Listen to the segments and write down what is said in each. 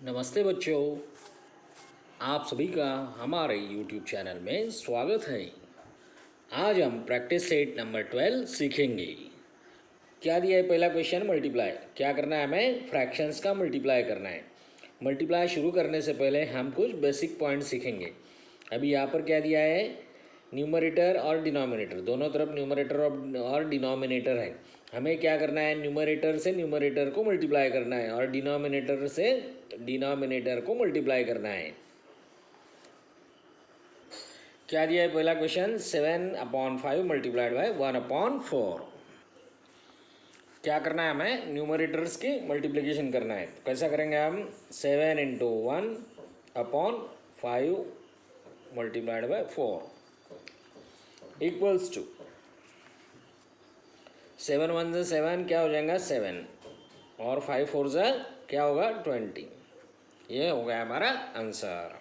नमस्ते बच्चों, आप सभी का हमारे YouTube चैनल में स्वागत है। आज हम प्रैक्टिस सेट नंबर 12 सीखेंगे। क्या दिया है? पहला क्वेश्चन मल्टीप्लाई। क्या करना है? हमें फ्रैक्शंस का मल्टीप्लाई करना है। मल्टीप्लाई शुरू करने से पहले हम कुछ बेसिक पॉइंट सीखेंगे। अभी यहाँ पर क्या दिया है? न्यूमरेटर और डिनोमिनेटर, दोनों तरफ न्यूमरेटर और डिनोमिनेटर है। हमें क्या करना है? न्यूमरेटर से न्यूमरेटर को मल्टीप्लाई करना है और डिनोमिनेटर से डिनोमिनेटर को मल्टीप्लाई करना है। क्या दिया है? पहला क्वेश्चन 7/5 मल्टीप्लाइड बाय 1/4। क्या करना है? हमें न्यूमरेटर्स की मल्टीप्लिकेशन करना है। तो कैसा करेंगे हम? 7 × 1/5 मल्टीप्लाइड बाय 4 इक्वल्स टू 7 × 1 = 7, क्या हो जाएगा? 7 और 5 × 4 = क्या होगा? 20। ये हो गया हमारा आंसर।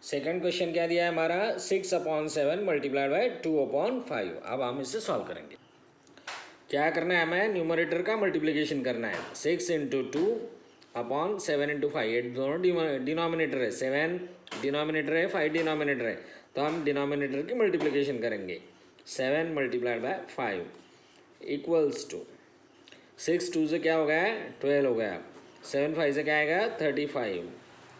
सेकंड क्वेश्चन क्या दिया है हमारा? 6/7 मल्टीप्लाइड बाय 2/5। अब हम इसे सॉल्व करेंगे। क्या करना है? हमें न्यूमरेटर का मल्टीप्लिकेशन करना है। 6 × 2/7 × 5, ये दोनों डिनोमिनेटर है। 7 डिनोमिनेटर है, 5 डिनोमिनेटर है, तो हम डिनोमिनेटर की मल्टीप्लिकेशन करेंगे। 7 मल्टीप्लाइड बाय 5 इक्वल्स टू 6 × 2 से क्या हो गया? 12 हो गया। 7 × 5 से क्या आएगा? 35।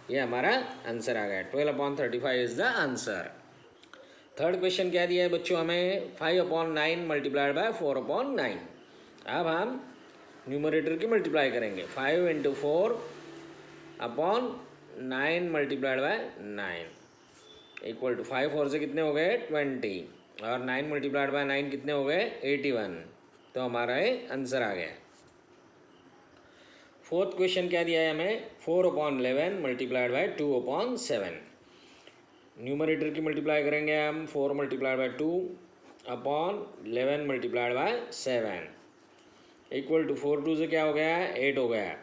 ये हमारा आंसर आ गया। 12/35 is the answer. Third question क्या दिया है बच्चों हमें? 5/9 मल्टीप्लाइड बाय 4/9। अब हम न्यूमरेटर की मल्टीप्लाई करेंगे। 5 × 4/9 मल्टीप्लाइड बाय 9 इक्वल टू 5 4 से कितने हो गए? 20 और 9 मल्टीप्लाइड बाय 9 कितने हो गए? 81। तो हमारा ये आंसर आ गया। फोर्थ क्वेश्चन क्या दिया है हमें? 4/11 मल्टीप्लाइड बाय 2/7। न्यूमरेटर की मल्टीप्लाई करेंगे हम। 4 multiplied by 2/11 multiplied by 7 equal to 4 2 से क्या हो गया? 8 हो गया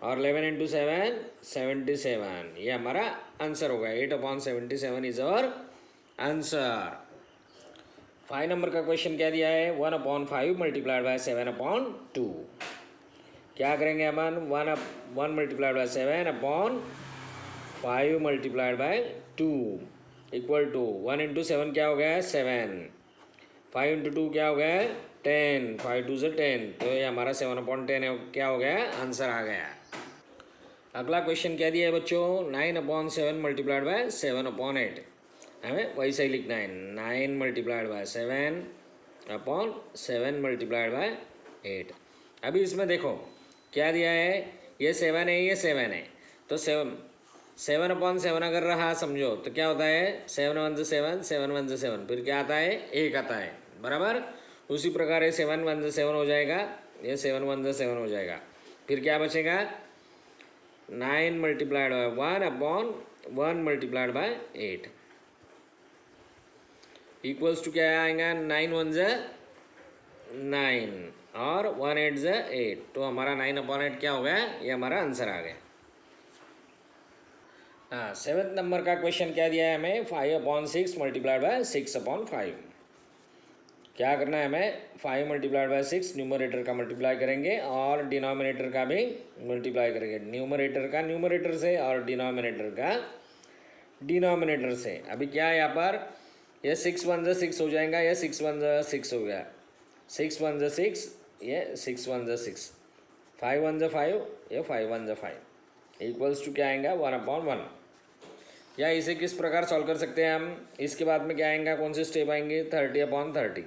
और 11 × 7 77। ये हमारा आंसर होगा। 8/77 इज अवर आंसर। 5 नंबर का क्वेश्चन क्या दिया है? 1/5 मल्टीप्लाइड बाय 7/2। क्या करेंगे अपन? 1 multiplied by 7/5 multiplied by 2 equal to 1 × 7 क्या हो गया? 7। 5 × 2 क्या हो गया? 10। 5 2 से 10, तो ये हमारा 7/10 क्या हो गया? आंसर आ गया। अगला क्वेश्चन क्या दिया है बच्चों? 9/7 मल्टीप्लाइड बाय 7/8। हमें वैसे ही लिखना है। 9 मल्टीप्लाइड बाय 7/7 मल्टीप्लाइड बाय 8। अभी इसमें देखो क्या दिया है? ये 7 है, ये 7 है, तो 7/7 अगर रहा समझो तो क्या होता है? 7 × 1 = 7, 7 × 1 = 7, फिर क्या आता है? 1 आता है, बराबर। उसी प्रकार ये 7 × 1 = 7 हो जाएगा, ये 7 × 1 = 7 हो जाएगा। फिर क्या बचेगा? 9 multiplied by 1/1 multiplied by 8 equals to क्या आएगा? 9 × 1 = 9 और 1 × 8 = 8, तो हमारा 9/8 क्या हो गया? ये हमारा आंसर आ गया। हाँ, 7th नंबर का क्वेश्चन क्या दिया है हमें? 5/6 मल्टीप्लाइड बाय 6/5। क्या करना है हमें? 5 मल्टीप्लाइड बाय 6 न्यूमरेटर का मल्टीप्लाई करेंगे और डिनोमिनेटर का भी मल्टीप्लाई करेंगे। न्यूमरेटर का न्यूमरेटर से और डिनोमिनेटर का डिनोमिनेटर से। अभी क्या है यहाँ पर? ये 6 × 1 = 6 हो जाएगा, ये 6 × 1 = 6 हो गया। 6 × 1 = 6, ये 6 × 1 = 6। 5 × 1 = 5, ये 5 × 1 = 5 इक्वल्स टू क्या आएगा? 1/1। या इसे किस प्रकार सॉल्व कर सकते हैं हम? इसके बाद में क्या आएगा? कौन से स्टेप आएंगे? 30/30।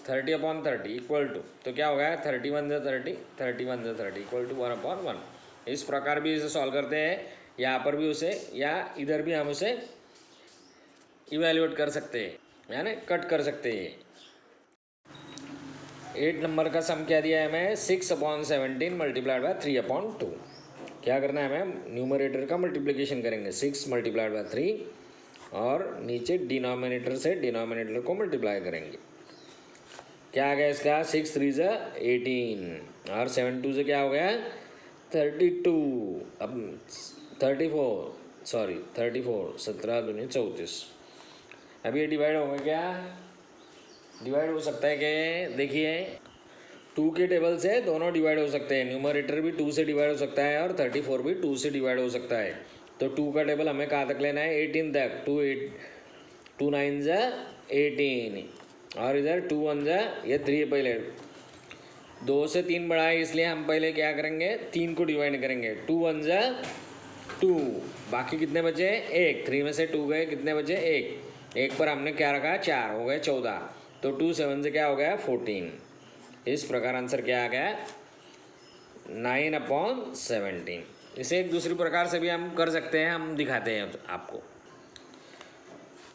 30/30 इक्वल टू, तो क्या हो गया? 31 × 30, 31 × 30 इक्वल टू 1/1। इस प्रकार भी इसे सॉल्व करते हैं। यहाँ पर भी उसे, या इधर भी हम उसे इवेल्युएट कर सकते हैं, यानी कट कर सकते हैं। 8 नंबर का सम क्या दिया है हमें? 6/17 मल्टीप्लाइड बाय 3/2। क्या करना है हमें? न्यूमरेटर का मल्टीप्लिकेशन करेंगे। 6 मल्टीप्लाइड बाय 3 और नीचे डिनोमिनेटर से डिनोमिनेटर को मल्टीप्लाई करेंगे। क्या आ गया इसका? 6 3 = 18 और 7 2 से क्या हो गया? 32। अब 34, सॉरी 34, 17 दूनी 34। अब ये डिवाइड होगा क्या? डिवाइड हो सकता है कि देखिए 2 के टेबल से दोनों डिवाइड हो सकते हैं, न्यूमरेटर भी 2 से डिवाइड हो सकता है और 34 भी 2 से डिवाइड हो सकता है। तो 2 का टेबल हमें कहाँ तक लेना है, 18 तक। 2 9 जा 18 और इधर 2 1 जा ये 3 पहले 2 से 3 बड़ा है, इसलिए हम पहले क्या करेंगे, 3 को डिवाइड करेंगे। 2 1 जा 2, बाकी कितने बचे, 1। 3 में से 2 गए, कितने बचे, 1 पर हमने क्या रखा, 4 हो गए 14। तो 2 7 से क्या हो गया, 14। इस प्रकार आंसर क्या आ गया, 9/17। इसे एक दूसरी प्रकार से भी हम कर सकते हैं, हम दिखाते हैं आपको।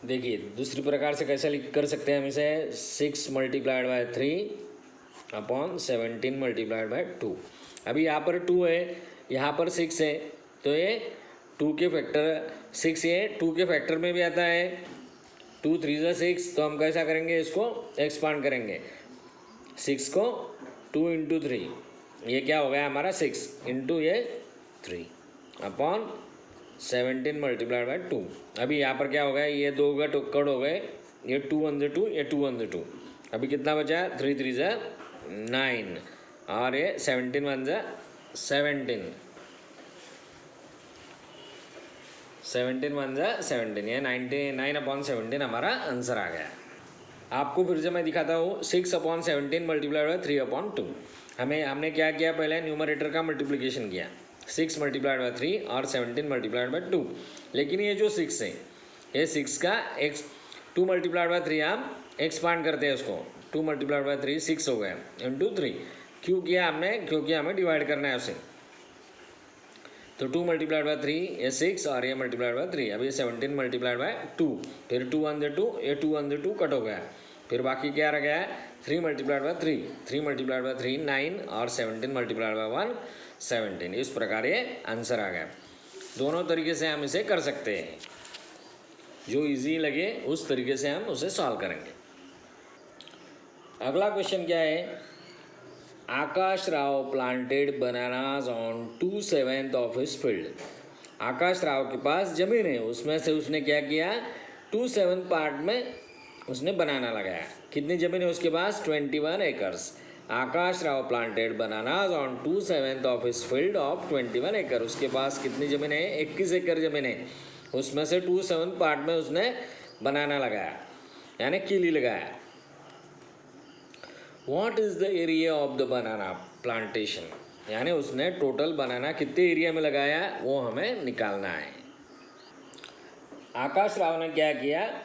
देखिए दूसरी प्रकार से कैसे कर सकते हैं हम इसे, 6 × 3/17 × 2। अभी यहाँ पर 2 है, यहाँ पर 6 है, तो ये 2 के फैक्टर 6, ये 2 के फैक्टर में भी आता है। 2 3 जा 6, तो हम कैसा करेंगे, इसको एक्सपांड करेंगे। 6 को 2 × 3, ये क्या हो गया हमारा, 6 × ये 3/17 × 2। अभी यहाँ पर क्या हो गया, ये 2 का टुक्कड़ हो गए, ये 2 1 2, ये 2 1 2। अभी कितना बचा, 3 3 जा 9 और ये 17 1 जा 17, 17 1 जा 17, ये 99/17 हमारा आंसर आ गया। आपको फिर से मैं दिखाता हूँ, 6/17 × 3/2। हमने क्या किया, पहले न्यूमरेटर का मल्टीप्लिकेशन किया, 6 × 3 और 17 × 2। लेकिन ये जो 6 है, ये 6 का 2 × 3 हम एक्सपांड करते हैं उसको। 2 × 3 6 हो गया × 3। क्यों किया हमने, क्योंकि हमें डिवाइड करना है उसे। तो 2 × 3 ये 6 और ये × 3। अभी 17 × 2, फिर 2 1 2, ये 2 1 2 कट हो गया। फिर बाकी क्या रह गया, 3 × 3, 3 × 3 9 और 17 × 1 17। इस प्रकार ये आंसर आ गया। दोनों तरीके से हम इसे कर सकते हैं, जो इजी लगे उस तरीके से हम उसे सॉल्व करेंगे। अगला क्वेश्चन क्या है, Akash Rao planted bananas on 2/7 of his field. Akash Rao के पास ज़मीन है, उसमें से उसने क्या किया, 2/7 पार्ट में उसने बनाना लगाया। कितनी ज़मीन है उसके पास, 21 acres. Akash Rao planted bananas on 2/7 of his field of 21 एकड़। उसके पास कितनी ज़मीन है, 21 एकड़ ज़मीन है, उसमें से 2/7 पार्ट में उसने बनाना लगाया, यानी कीली लगाया। What is the area of the banana plantation, यानी उसने टोटल बनाना कितने एरिया में लगाया, वो हमें निकालना है। आकाश राव ने क्या किया,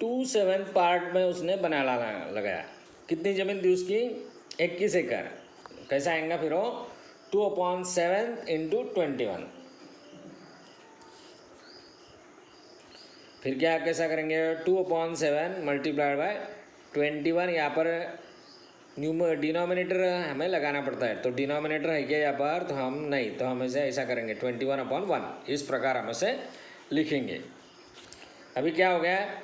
2/7 पार्ट में उसने बनाना लगाया। कितनी ज़मीन थी उसकी, 21 एकड़। कैसा आएगा फिर वो, 2/7 × 21। फिर क्या कैसा करेंगे, 2/7 × 21। यहाँ पर डिनोमिनेटर हमें लगाना पड़ता है, तो डिनोमिनेटर है क्या यहाँ पर, तो हम नहीं, तो हम इसे ऐसा करेंगे 21/1। इस प्रकार हम इसे लिखेंगे। अभी क्या हो गया,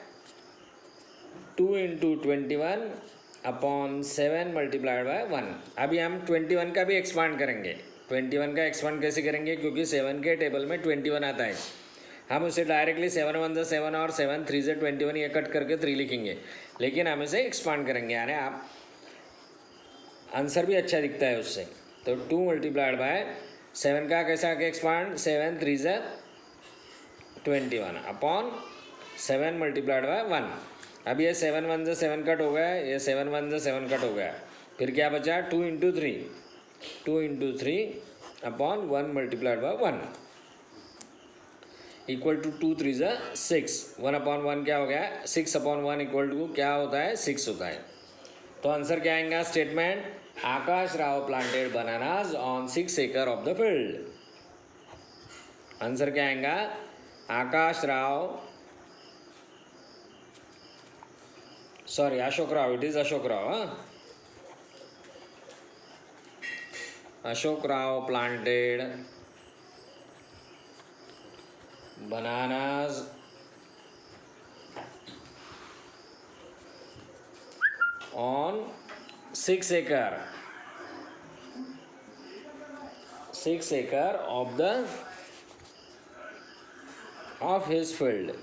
2 × 21/7 × 1। अभी हम 21 का भी एक्सपांड करेंगे। 21 का एक्सपांड कैसे करेंगे, क्योंकि 7 के टेबल में 21 आता है। हम उसे डायरेक्टली 7 1 जा 7 और 7 3 जा 21 ये कट करके 3 लिखेंगे, लेकिन हम इसे एक्सपांड करेंगे, यानी आप आंसर भी अच्छा दिखता है उससे। तो 2 × 7 का कैसा आगे एक्सपांड, 7 3 जा 21/7 × 1। अब ये 7 1 जा 7 कट हो गया, ये 7 1 जा 7 कट हो गया। फिर क्या बचा, 2 × 3, 2 × 3/1 × 1 इक्वल टू 2 3 जा 6। 1/1 क्या हो गया, 6/1 इक्वल टू क्या होता है, 6 होता है। तो आंसर क्या आएगा, statement, Akash Rao planted bananas on 6 एकड़ ऑफ द फील्ड। आंसर क्या आएगा, Akash Rao, sorry Ashok Rao, it is Ashok Rao. Ashok Rao प्लांटेड bananas on 6 acre of his field.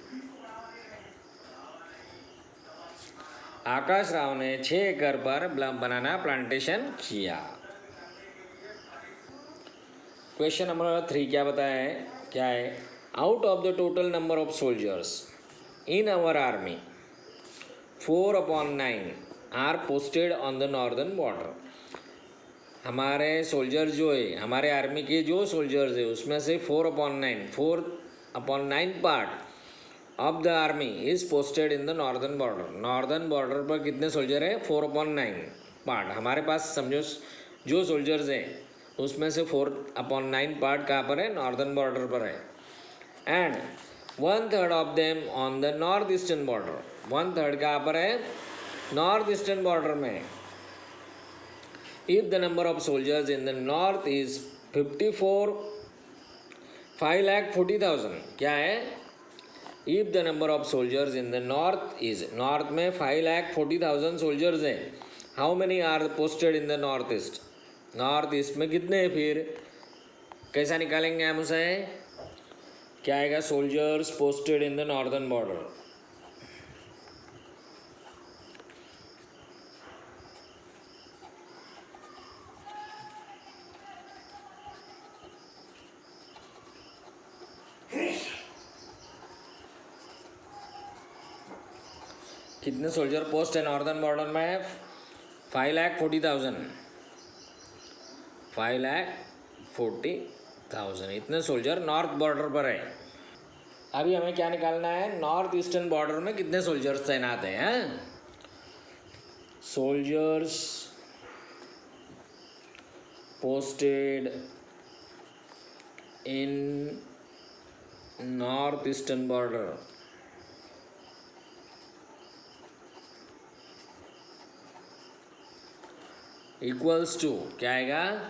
Akash Rao ने 6 एकड़ पर बनाना प्लांटेशन किया। क्वेश्चन नंबर 3 क्या बताया है, क्या है, out of the total number of soldiers in our army 4/9 are posted on the northern border. हमारे सोल्जर्स जो है, हमारे आर्मी के जो सोल्जर्स है उसमें से 4/9 part of the army is posted in the northern border. Northern border पर कितने सोल्जर है, 4/9 पार्ट। हमारे पास समझो जो सोल्जर्स हैं उसमें से 4/9 पार्ट कहाँ पर है, नॉर्दर्न बॉर्डर पर है। And 1/3 of them on the north eastern border. 1/3 कहाँ पर है, नॉर्थ ईस्टर्न बॉर्डर में। If the number of soldiers in the north is 54, 5,40,000 क्या है, if the number of soldiers in the north is, north में 5,40,000 soldiers हैं, how many are posted in the north east, north east में कितने हैं, फिर कैसा निकालेंगे हम उसे, क्या आएगा, soldiers posted in the northern border. कितने सोल्जर पोस्ट है नॉर्दर्न बॉर्डर में, 5,40,000, 5,40,000 इतने सोल्जर नॉर्थ बॉर्डर पर है। अभी हमें क्या निकालना है, नॉर्थ ईस्टर्न बॉर्डर में कितने सोल्जर्स तैनात हैं। Soldiers posted in north eastern border equals to, क्या आएगा,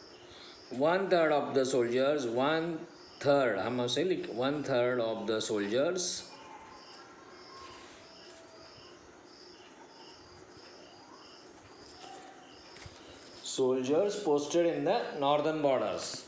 1/3 ऑफ द सोल्जर्स, 1/3 हम उसे लिख, 1/3 of the soldiers posted in the northern borders.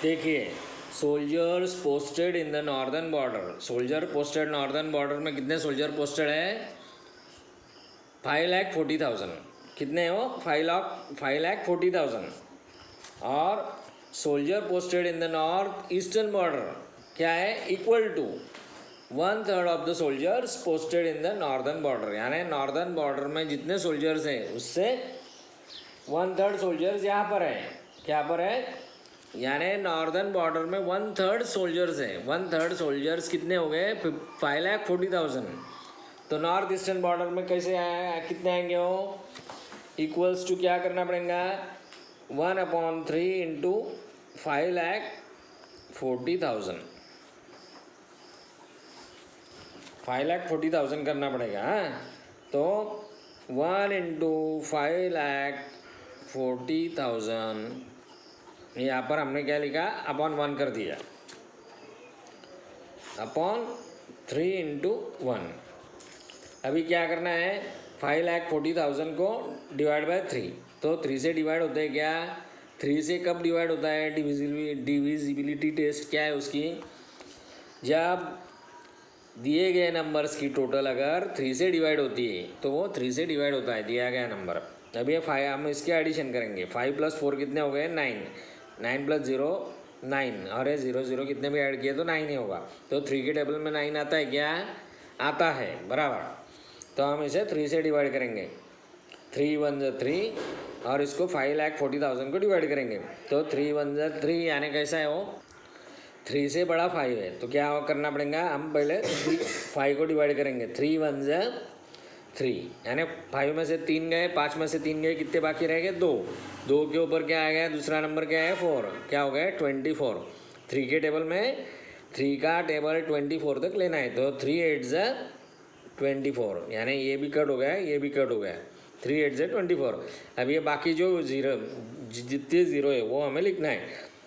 देखिए, soldiers posted in the northern border, soldier posted northern border में कितने सोल्जर पोस्टेड है, 5,40,000, कितने हो, 5,40,000। और soldier posted in the north eastern border क्या है, equal to 1/3 of the soldiers posted in the northern border. यानी नॉर्दर्न बॉर्डर में जितने सोल्जर्स हैं उससे 1/3 सोल्जर्स यहाँ पर है, क्या पर है, यानी नॉर्दर्न बॉर्डर में 1/3 सोल्जर्स हैं। 1/3 सोल्जर्स कितने हो गए, 5,40,000। तो नॉर्थ ईस्टर्न बॉर्डर में कैसे आया, कितने आएंगे वो, इक्वल्स टू क्या करना पड़ेगा, 1/3 इंटू 5,40,000, 5,40,000 करना पड़ेगा। तो 1 इंटू 5,40,000, यहाँ पर हमने क्या लिखा, /1 कर दिया, /3 इंटू 1। अभी क्या करना है, 5,40,000 को डिवाइड बाय 3, तो 3 से डिवाइड होता है क्या, 3 से कब डिवाइड होता है, डिविजिबिलिटी टेस्ट क्या है उसकी, जब दिए गए नंबर्स की टोटल अगर 3 से डिवाइड होती है तो वो 3 से डिवाइड होता है दिया गया नंबर। अभी ये 5, हम इसके एडिशन करेंगे, 5 + 4 कितने हो गए, 9, 9 + 0 9, और ये 0 0 कितने भी ऐड किए तो 9 ही होगा। तो 3 के टेबल में 9 आता है क्या, आता है, बराबर। तो हम इसे 3 से डिवाइड करेंगे, 3 × 1 = 3, और इसको 5,40,000 को डिवाइड करेंगे, तो 3 × 1 = 3, यानी कैसा है वो, 3 से बड़ा 5 है। तो क्या करना पड़ेगा, हम पहले 5 को डिवाइड करेंगे, 3 × 1 = 3, यानी 5 में से 3 गए, 5 में से 3 गए, कितने बाकी रह गए, 2, 2 के ऊपर क्या आ गया, दूसरा नंबर क्या है, 4, क्या हो गया, 24। 3 के टेबल में 3 का टेबल 24 तक लेना है, तो 3 × 8 = 24, यानी ये भी कट हो गया, ये भी कट हो गया, 3 × 8 = 24। अब ये बाकी जो जीरो, जितने ज़ीरो है वो हमें लिखना है,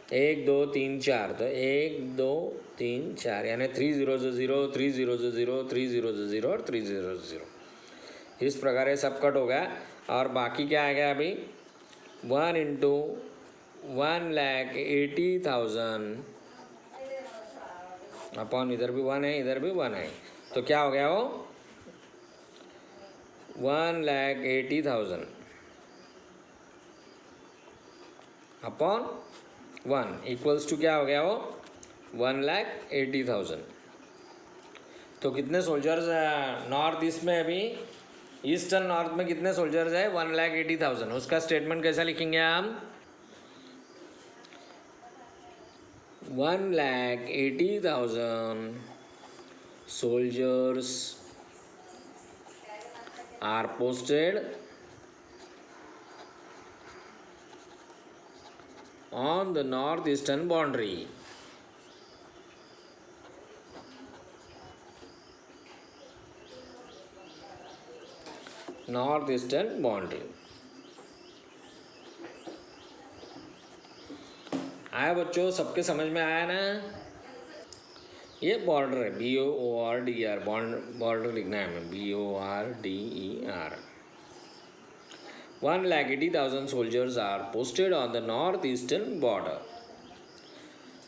1 2 3 4, तो 1 2 3 4 यानी 3 0 0 3 0 0 3 0 0 और 3 0 0। इस प्रकार ये सब कट हो गया और बाकी क्या आ गया अभी 1 इंटू 1,80,000 अपॉन इधर भी 1 है इधर भी 1 है, तो क्या हो गया वो 1,80,000 अपॉन 1 इक्वल्स टू क्या हो गया वो 1,80,000। तो कितने सोल्जर्स नॉर्थ ईस्ट में अभी ईस्टर्न नॉर्थ में कितने सोल्जर्स है 1,80,000। उसका स्टेटमेंट कैसा लिखेंगे हम 1,80,000 soldiers are posted on the northeastern boundary. North-eastern boundary आया बच्चों, सबके समझ में आया ना। ये बॉर्डर है BORDER, बॉर्डर लिखना है हमें BORDER। 1,80,000 soldiers are posted on the north eastern border।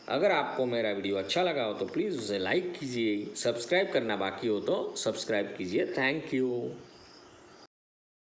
अगर आपको मेरा वीडियो अच्छा लगा हो तो प्लीज़ उसे लाइक कीजिए, सब्सक्राइब करना बाकी हो तो सब्सक्राइब कीजिए। Thank you.